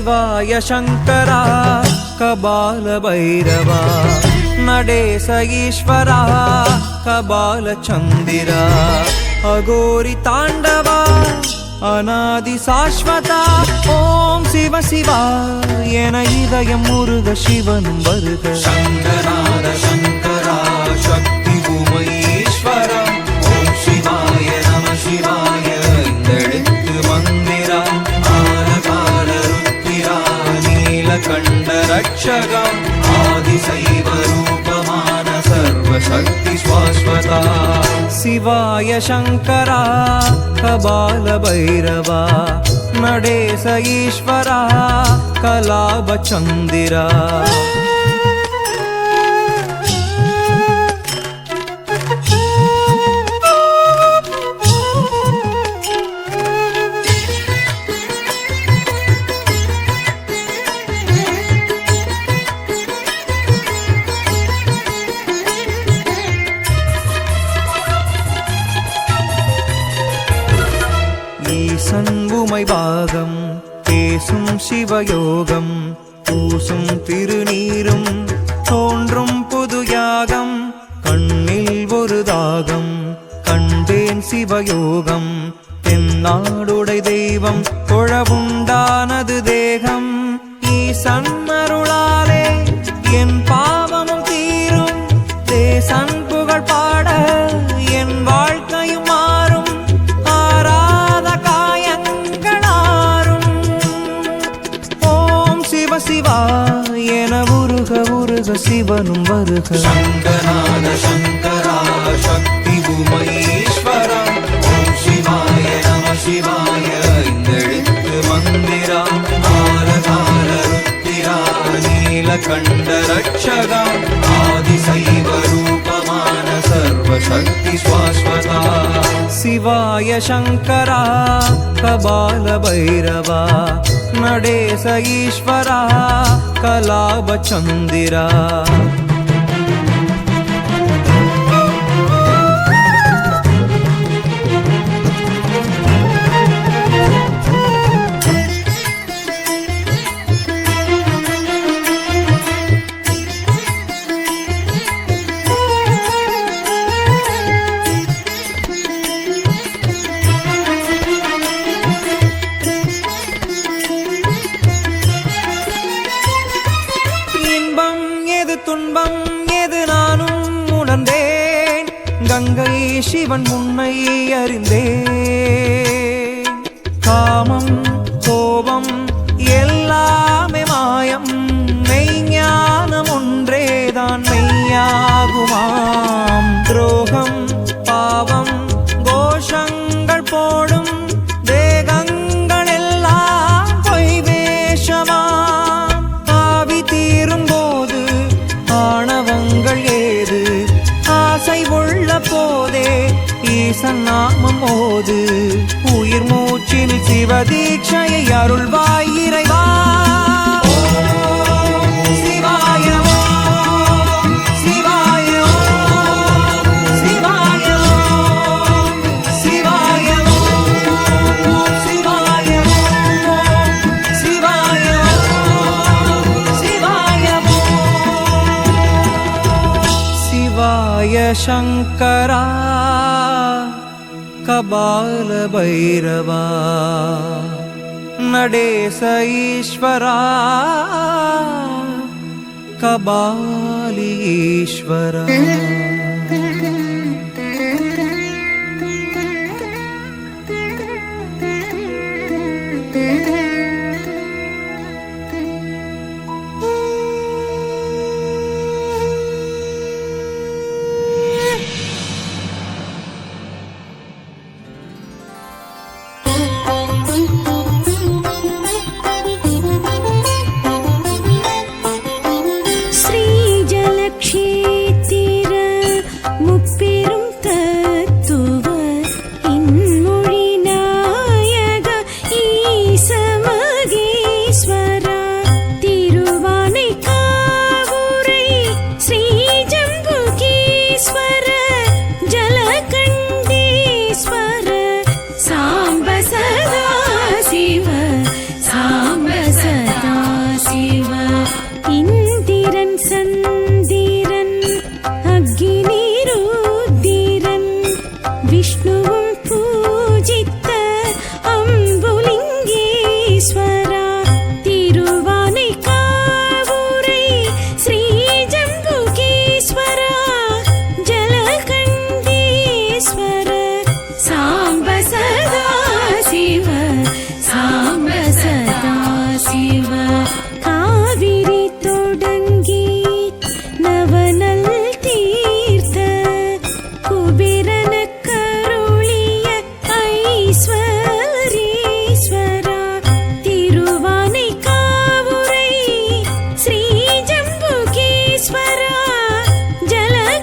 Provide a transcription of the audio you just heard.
शिवाय शङ्करा कबालभैरवा नडेश ईश्वरा कबालचन्दिरा अघोरि ताण्डवा अनादि शाश्वता ओम शिव शिवा एन இதயம் முருக சிவனும் வருக शङ्कराद शङ्करा शक्ति उमईश्वरा ओम शिवाय नमः शिवाय इंदெழுத்து मंदिरा आलकाल रुद्रा नीलकण्ठ रक्षका आदिशैव रूपमान सर्वशक्ति शाश्वता शिवाय शङ्करा कबालभैरवा नडेश ईश्वरा कलाभचन्दिरा ஈசன்வுமை பாகம் பேசும் சிவயோகம் பூசும் திருநீரும் தோன்றும் புது யாகம் கண்ணில் ஒரு தாகம் கண்டேன் சிவயோகம் தென்னாடுடை தெய்வம் தொழவுண்டானது தேகம் ஈசன் அருளாலே என் பாவமும் தீரும் தேசன் புகழ் பாட என் வாழ்க்கையும் மாறும் ஆராத காயங்களாரும் ஓம் சிவ சிவா என உருக உருக சிவனும் வருக शङ्कराद शङ्करा शक्ति उमईश्वरा ओम शिवाय नमः शिवाय इंदெழுத்து मंदिरा आलकाल रुद्रा नीलकण्ठ रक्षका आदिशैव रूपमान सर्वशक्ति शाश्वता शिवाय शङ्करा कबालभैरवा नडेश ईश्वरा कलाभचन्दिरा துன்பம் எது நானும் உணர்ந்தேன் கங்கை சிவன் முன்னை அறிந்தேன் காமம் கோபம் எல்லாமே மாயம் மெய்ஞானம் ஒன்றேதான் மெய்யாகுமாம் துரோகம் பாவம் கோஷங்கள் போடும் தேகங்கள் எல்லாம் பொய் வேஷமாம் ஆவி தீரும் போது ஆணவங்கள் ஏது ஆசை உள்ள போதே ஈசன் நாமம் ஓது உயிர் மூச்சில் சிவதீட்சையை அருள்வாய் இறைவா சிவாய சிவாய சிவாய சிவாய சிவாய சிவாய சிவாய शिवाय शङ्करा कबालभैरवा नडेश ईश्वरा कबालीश्वरा श्रीजलक्षेत्र விஷ்ணுவோ